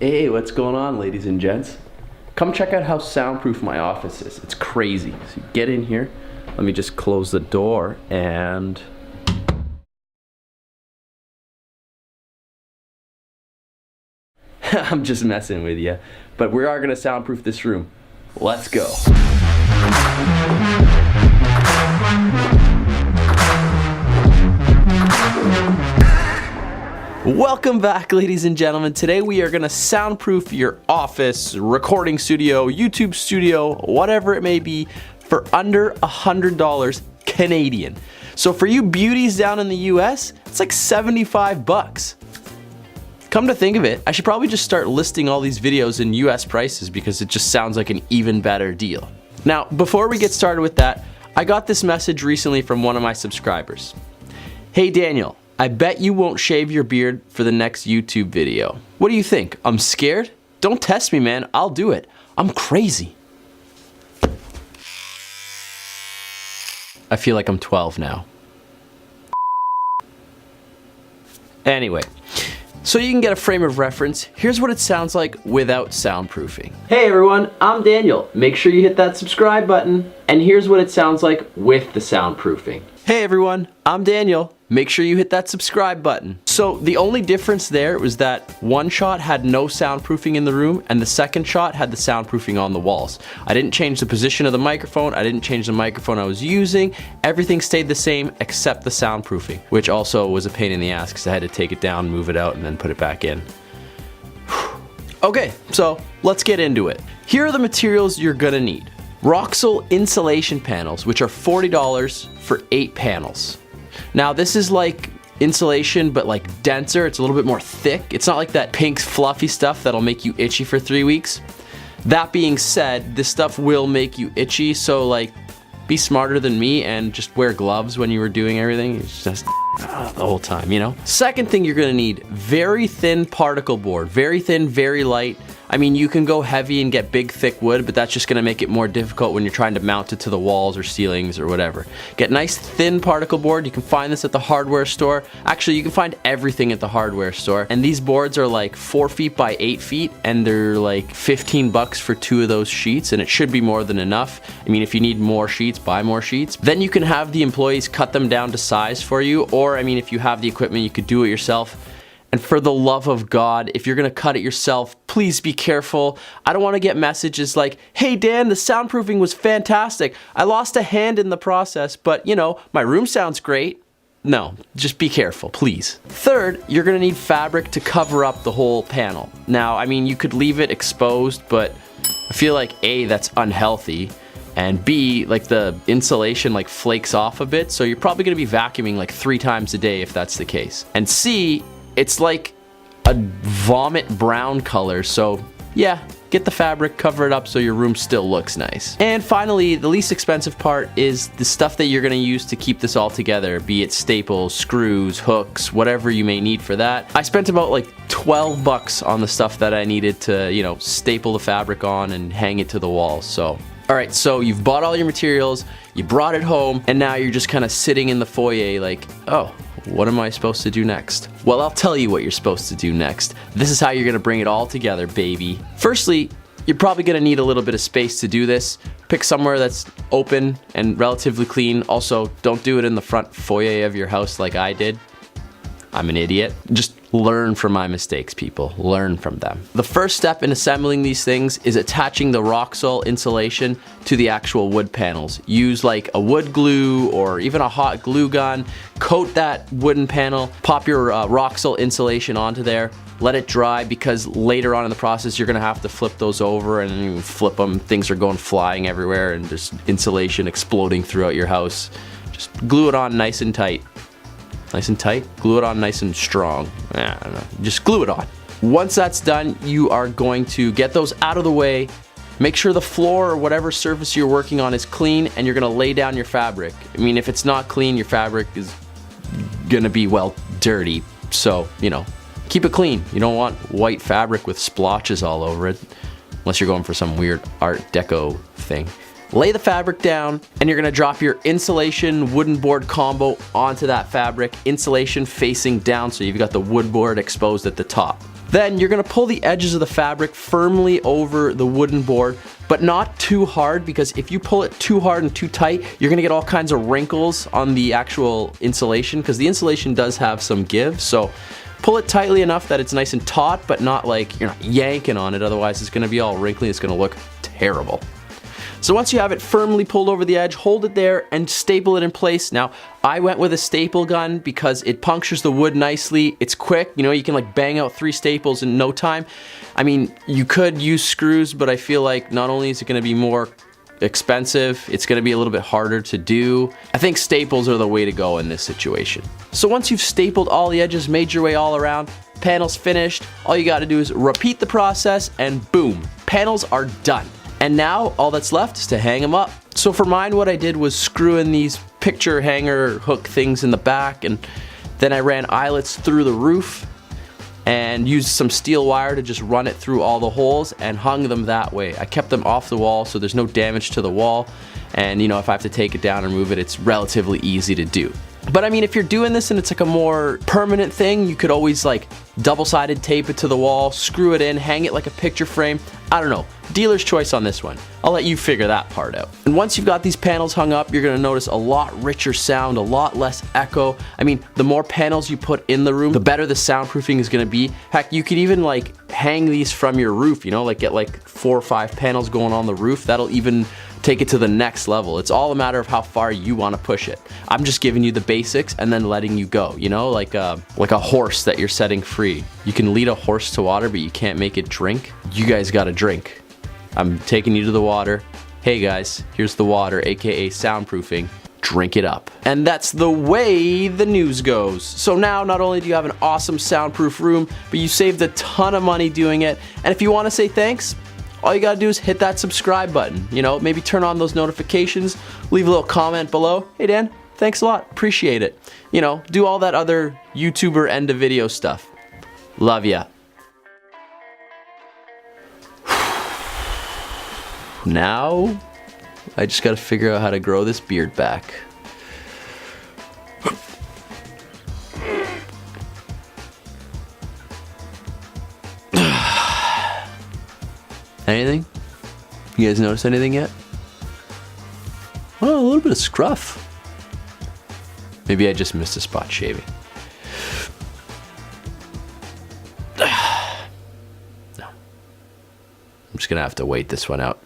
Hey, what's going on, ladies and gents? Come check out how soundproof my office is. It's crazy. So you get in here. Let me just close the door and... I'm just messing with you. But we are going to soundproof this room. Let's go. Welcome back, ladies and gentlemen. Today we are going to soundproof your office, recording studio, YouTube studio, whatever it may be, for under $100 Canadian. So for you beauties down in the US, it's like 75 bucks. Come to think of it, I should probably just start listing all these videos in US prices because it just sounds like an even better deal. Now, before we get started with that, I got this message recently from one of my subscribers. Hey Daniel, I bet you won't shave your beard for the next YouTube video. What do you think? I'm scared? Don't test me, man. I'll do it. I'm crazy. I feel like I'm 12 now. Anyway, so you can get a frame of reference, here's what it sounds like without soundproofing. Hey everyone, I'm Daniel. Make sure you hit that subscribe button. And here's what it sounds like with the soundproofing. Hey everyone, I'm Daniel. Make sure you hit that subscribe button. So the only difference there was that one shot had no soundproofing in the room and the second shot had the soundproofing on the walls. I didn't change the position of the microphone. I didn't change the microphone I was using. Everything stayed the same except the soundproofing, which also was a pain in the ass because I had to take it down, move it out, and then put it back in. Okay, so let's get into it. Here are the materials you're gonna need. Roxol insulation panels, which are $40 for 8 panels. Now this is like insulation, but like denser. It's a little bit more thick. It's not like that pink fluffy stuff that'll make you itchy for 3 weeks. That being said, this stuff will make you itchy, so like be smarter than me and just wear gloves when you were doing everything. It's just the whole time, you know? Second thing you're gonna need, very thin particle board. Very thin, very light. I mean, you can go heavy and get big, thick wood, but that's just gonna make it more difficult when you're trying to mount it to the walls or ceilings or whatever. Get nice thin particle board. You can find this at the hardware store. Actually, you can find everything at the hardware store. And these boards are like 4 feet by 8 feet, and they're like 15 bucks for 2 of those sheets, and it should be more than enough. I mean, if you need more sheets, buy more sheets. Then you can have the employees cut them down to size for you, or I mean, if you have the equipment, you could do it yourself. And for the love of God, if you're gonna cut it yourself, please be careful. I don't wanna get messages like, hey Dan, the soundproofing was fantastic. I lost a hand in the process, but you know, my room sounds great. No, just be careful, please. Third, you're gonna need fabric to cover up the whole panel. Now, I mean, you could leave it exposed, but I feel like A, that's unhealthy. And B, like the insulation like flakes off a bit, so you're probably gonna be vacuuming like 3 times a day if that's the case. And C, it's like a vomit brown color, so yeah, get the fabric, cover it up so your room still looks nice. And finally, the least expensive part is the stuff that you're gonna use to keep this all together, be it staples, screws, hooks, whatever you may need for that. I spent about like 12 bucks on the stuff that I needed to, you know, staple the fabric on and hang it to the walls, so. Alright, so you've bought all your materials, you brought it home, and now you're just kind of sitting in the foyer like, oh, what am I supposed to do next? Well, I'll tell you what you're supposed to do next. This is how you're gonna bring it all together, baby. Firstly, you're probably gonna need a little bit of space to do this. Pick somewhere that's open and relatively clean. Also, don't do it in the front foyer of your house like I did. I'm an idiot. Just learn from my mistakes, people. Learn from them. The first step in assembling these things is attaching the Roxol insulation to the actual wood panels. Use like a wood glue or even a hot glue gun. Coat that wooden panel. Pop your Roxol insulation onto there. Let it dry, because later on in the process you're gonna have to flip those over, and you flip them, things are going flying everywhere and there's insulation exploding throughout your house. Just glue it on nice and tight. Nice and tight, glue it on nice and strong. I don't know, just glue it on. Once that's done, you are going to get those out of the way, make sure the floor or whatever surface you're working on is clean, and you're gonna lay down your fabric. I mean, if it's not clean, your fabric is gonna be, well, dirty. So, you know, keep it clean. You don't want white fabric with splotches all over it, unless you're going for some weird Art Deco thing. Lay the fabric down, and you're gonna drop your insulation wooden board combo onto that fabric, insulation facing down, so you've got the wood board exposed at the top. Then you're gonna pull the edges of the fabric firmly over the wooden board, but not too hard, because if you pull it too hard and too tight, you're gonna get all kinds of wrinkles on the actual insulation, because the insulation does have some give. So pull it tightly enough that it's nice and taut, but not like you're not yanking on it, otherwise it's gonna be all wrinkly, it's gonna look terrible. So once you have it firmly pulled over the edge, hold it there and staple it in place. Now, I went with a staple gun because it punctures the wood nicely. It's quick, you know, you can like bang out 3 staples in no time. I mean, you could use screws, but I feel like not only is it gonna be more expensive, it's gonna be a little bit harder to do. I think staples are the way to go in this situation. So once you've stapled all the edges, made your way all around, panels finished, all you gotta do is repeat the process and boom, panels are done. And now all that's left is to hang them up. So for mine, what I did was screw in these picture hanger hook things in the back, and then I ran eyelets through the roof and used some steel wire to just run it through all the holes and hung them that way. I kept them off the wall so there's no damage to the wall, and you know, if I have to take it down and move it, it's relatively easy to do. But I mean, if you're doing this and it's like a more permanent thing, you could always like double-sided tape it to the wall, screw it in, hang it like a picture frame. I don't know, dealer's choice on this one. I'll let you figure that part out. And once you've got these panels hung up, you're gonna notice a lot richer sound, a lot less echo. I mean, the more panels you put in the room, the better the soundproofing is gonna be. Heck, you could even like hang these from your roof, you know, like get like 4 or 5 panels going on the roof. That'll even take it to the next level. It's all a matter of how far you want to push it. I'm just giving you the basics and then letting you go, you know, like a horse that you're setting free. You can lead a horse to water, but you can't make it drink. You guys gotta drink. I'm taking you to the water. Hey guys, here's the water, aka soundproofing. Drink it up. And that's the way the news goes. So now, not only do you have an awesome soundproof room, but you saved a ton of money doing it. And if you want to say thanks, all you gotta do is hit that subscribe button. You know, maybe turn on those notifications, leave a little comment below. Hey Dan, thanks a lot, appreciate it. You know, do all that other YouTuber end of video stuff. Love ya. Now, I just gotta figure out how to grow this beard back. Anything? You guys notice anything yet? Oh, a little bit of scruff. Maybe I just missed a spot shaving. No. I'm just gonna have to wait this one out.